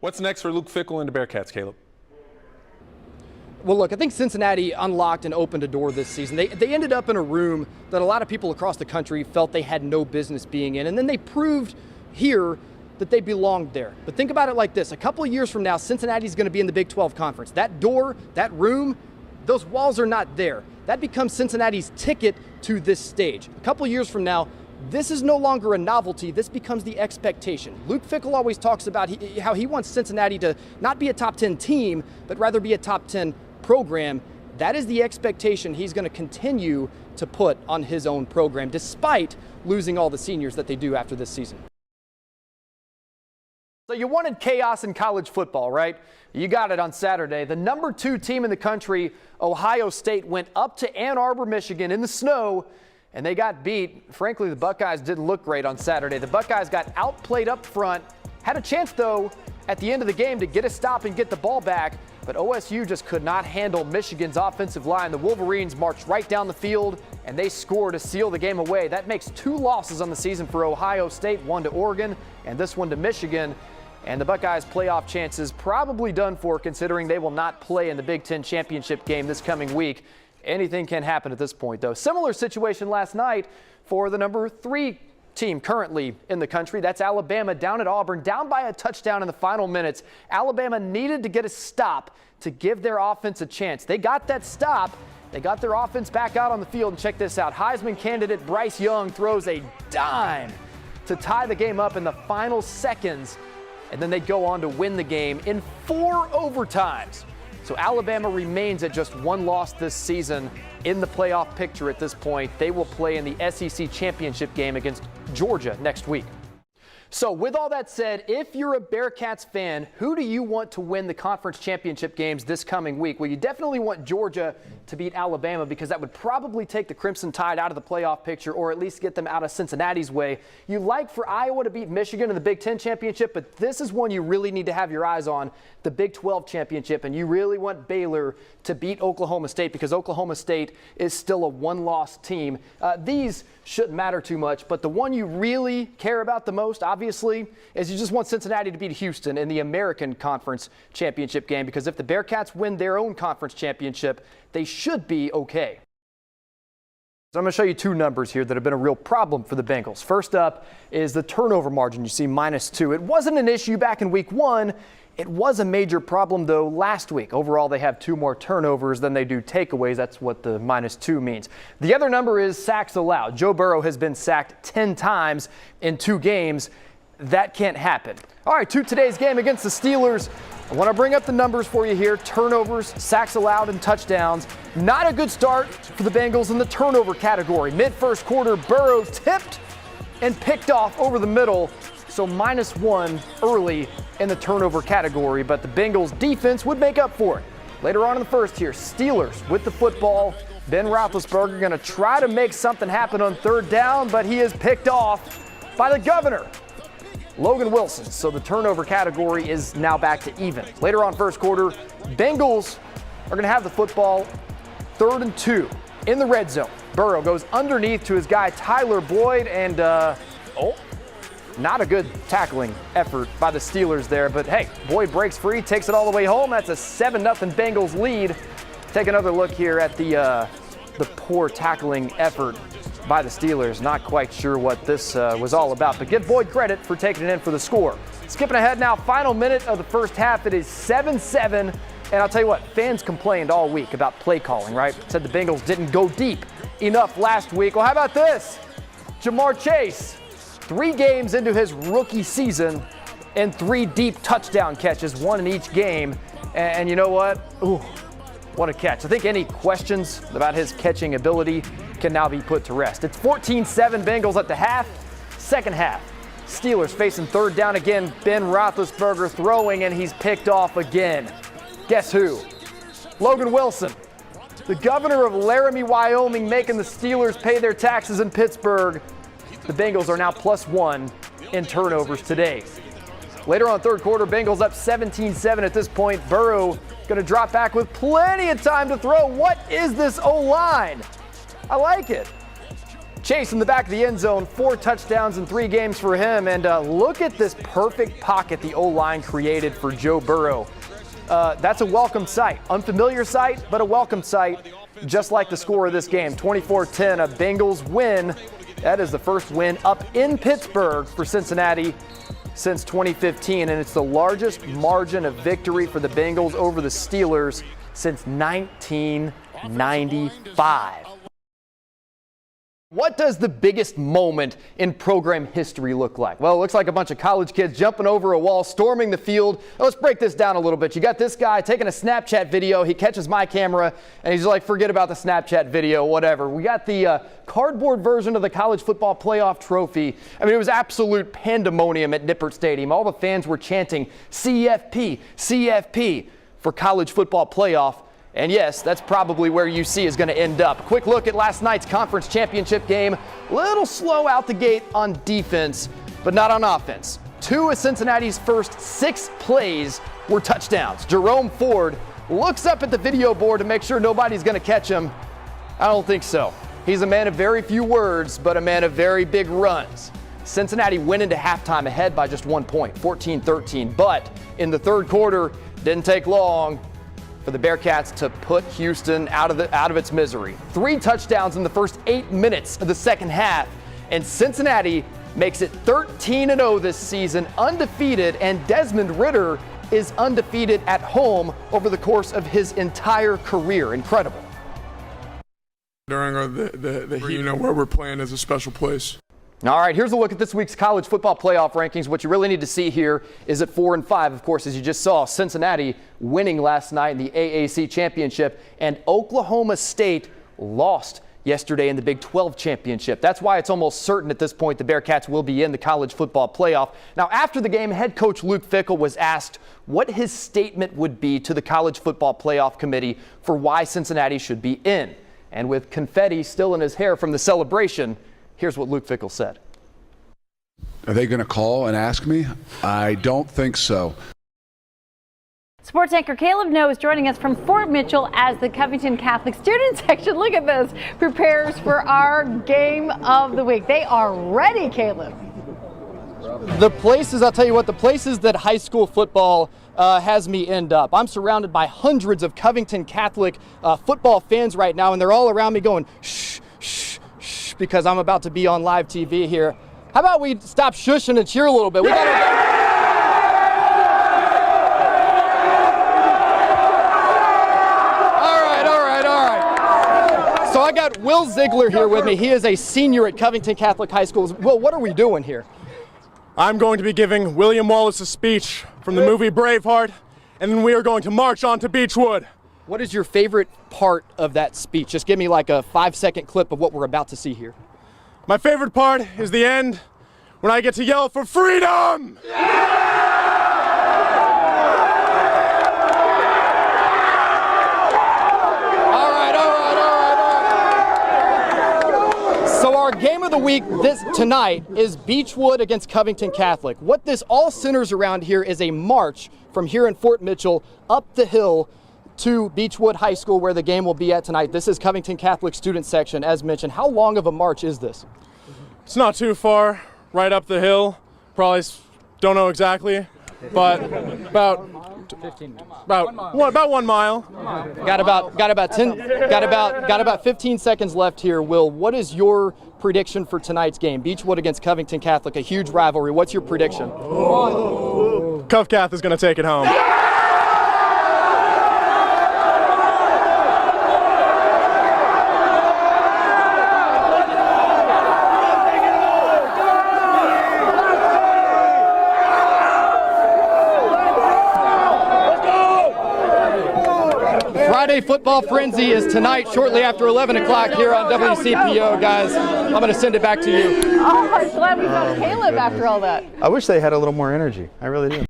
What's next for Luke Fickell and the Bearcats, Caleb? Well, look, I think Cincinnati unlocked and opened a door this season. They ended up in a room that a lot of people across the country felt they had no business being in, and then they proved here that they belonged there. But think about it like this. A couple of years from now, Cincinnati's going to be in the Big 12 Conference. That door, that room, those walls are not there. That becomes Cincinnati's ticket to this stage. A couple of years from now, this is no longer a novelty. This becomes the expectation. Luke Fickell always talks about how he wants Cincinnati to not be a top 10 team, but rather be a top 10 program. That is the expectation he's going to continue to put on his own program, despite losing all the seniors that they do after this season. So you wanted chaos in college football, right? You got it on Saturday. The number 2 team in the country, Ohio State, went up to Ann Arbor, Michigan in the snow, and they got beat. Frankly, the Buckeyes didn't look great on Saturday. The Buckeyes got outplayed up front, had a chance, though, at the end of the game to get a stop and get the ball back, but OSU just could not handle Michigan's offensive line. The Wolverines marched right down the field, and they scored to seal the game away. That makes 2 losses on the season for Ohio State, one to Oregon, and this one to Michigan. And the Buckeyes' playoff chances probably done for, considering they will not play in the Big Ten championship game this coming week. Anything can happen at this point, though. Similar situation last night for the number 3 team currently in the country. That's Alabama down at Auburn, down by a touchdown in the final minutes. Alabama needed to get a stop to give their offense a chance. They got that stop. They got their offense back out on the field. And check this out. Heisman candidate Bryce Young throws a dime to tie the game up in the final seconds. And then they go on to win the game in 4 overtimes. So Alabama remains at just 1 loss this season in the playoff picture at this point. They will play in the SEC championship game against Georgia next week. So with all that said, if you're a Bearcats fan, who do you want to win the conference championship games this coming week? Well, you definitely want Georgia to beat Alabama, because that would probably take the Crimson Tide out of the playoff picture, or at least get them out of Cincinnati's way. You like for Iowa to beat Michigan in the Big Ten championship, but this is one you really need to have your eyes on, the Big 12 championship, and you really want Baylor to beat Oklahoma State, because Oklahoma State is still a 1-loss team. These shouldn't matter too much, but the one you really care about the most, obviously, is you just want Cincinnati to beat Houston in the American Conference Championship game, because if the Bearcats win their own conference championship, they should be okay. So I'm going to show you 2 numbers here that have been a real problem for the Bengals. First up is the turnover margin. You see -2. It wasn't an issue back in week 1. It was a major problem, though, last week. Overall, they have 2 more turnovers than they do takeaways. That's what the -2 means. The other number is sacks allowed. Joe Burrow has been sacked 10 times in 2 games. That can't happen. All right, to today's game against the Steelers. I want to bring up the numbers for you here. Turnovers, sacks allowed, and touchdowns. Not a good start for the Bengals in the turnover category. Mid-first quarter, Burrow tipped and picked off over the middle. So -1 early in the turnover category, but the Bengals defense would make up for it. Later on in the first here, Steelers with the football. Ben Roethlisberger going to try to make something happen on 3rd down, but he is picked off by the governor, Logan Wilson. So the turnover category is now back to even. Later on first quarter, Bengals are going to have the football 3rd and 2 in the red zone. Burrow goes underneath to his guy Tyler Boyd, and not a good tackling effort by the Steelers there, but hey, Boyd breaks free, takes it all the way home. That's a 7-0 Bengals lead. Take another look here at the poor tackling effort by the Steelers. Not quite sure what this was all about, but give Boyd credit for taking it in for the score. Skipping ahead now, final minute of the first half. It is 7-7, and I'll tell you what, fans complained all week about play calling, right? Said the Bengals didn't go deep enough last week. Well, how about this? Jamar Chase, 3 games into his rookie season, and 3 deep touchdown catches, 1 in each game. And you know what? Ooh, what a catch. I think any questions about his catching ability can now be put to rest. It's 14-7 Bengals at the half. Second half, Steelers facing 3rd down again. Ben Roethlisberger throwing, and he's picked off again. Guess who? Logan Wilson, the governor of Laramie, Wyoming, making the Steelers pay their taxes in Pittsburgh. The Bengals are now +1 in turnovers today. Later on 3rd quarter, Bengals up 17-7 at this point. Burrow going to drop back with plenty of time to throw. What is this O-line? I like it. Chase in the back of the end zone, 4 touchdowns in 3 games for him. And look at this perfect pocket the O-line created for Joe Burrow. That's a welcome sight. Unfamiliar sight, but a welcome sight. Just like the score of this game, 24-10, a Bengals win. That is the first win up in Pittsburgh for Cincinnati since 2015, and it's the largest margin of victory for the Bengals over the Steelers since 1995. What does the biggest moment in program history look like? Well, it looks like a bunch of college kids jumping over a wall, storming the field. Let's break this down a little bit. You got this guy taking a Snapchat video. He catches my camera, and he's like, forget about the Snapchat video, whatever. We got the cardboard version of the college football playoff trophy. I mean, it was absolute pandemonium at Nippert Stadium. All the fans were chanting CFP, CFP for college football playoff. And yes, that's probably where UC is going to end up. Quick look at last night's conference championship game. A little slow out the gate on defense, but not on offense. 2 of Cincinnati's first 6 plays were touchdowns. Jerome Ford looks up at the video board to make sure nobody's going to catch him. I don't think so. He's a man of very few words, but a man of very big runs. Cincinnati went into halftime ahead by just 1 point, 14-13. But in the third quarter, didn't take long for the Bearcats to put Houston out of its misery. 3 touchdowns in the first 8 minutes of the second half, and Cincinnati makes it 13-0 this season, undefeated, and Desmond Ridder is undefeated at home over the course of his entire career. Incredible. During the heat, where we're playing is a special place. All right, here's a look at this week's college football playoff rankings. What you really need to see here is at 4 and 5, of course, as you just saw, Cincinnati winning last night in the AAC championship, and Oklahoma State lost yesterday in the Big 12 championship. That's why it's almost certain at this point the Bearcats will be in the college football playoff. Now, after the game, head coach Luke Fickell was asked what his statement would be to the college football playoff committee for why Cincinnati should be in. And with confetti still in his hair from the celebration, here's what Luke Fickell said. Are they going to call and ask me? I don't think so. Sports anchor Caleb Noe is joining us from Fort Mitchell as the Covington Catholic student section, look at this, prepares for our game of the week. They are ready, Caleb. The places, I'll tell you what, the places that high school football has me end up. I'm surrounded by hundreds of Covington Catholic football fans right now, and they're all around me going, shh, shh, shh, because I'm about to be on live TV here. How about we stop shushing and cheer a little bit? We got So I got Will Ziegler here with me. He is a senior at Covington Catholic High School. Will, what are we doing here? I'm going to be giving William Wallace a speech from the movie Braveheart, and then we are going to march on to Beechwood. What is your favorite part of that speech? Just give me like a 5-second clip of what we're about to see here. My favorite part is the end, when I get to yell for freedom! So our game of the week tonight is Beechwood against Covington Catholic. What this all centers around here is a march from here in Fort Mitchell up the hill to Beechwood High School, where the game will be at tonight. This is Covington Catholic student section, as mentioned. How long of a march is this? It's not too far, right up the hill. Probably don't know exactly, but about 1 mile. Got about 15 seconds left here. Will, what is your prediction for tonight's game? Beechwood against Covington Catholic, a huge rivalry. What's your prediction? Cov Cath is going to take it home. Friday Football Frenzy is tonight, shortly after 11 o'clock here on WCPO, guys. I'm going to send it back to you. Oh, I'm glad we found Caleb after all that. I wish they had a little more energy. I really do.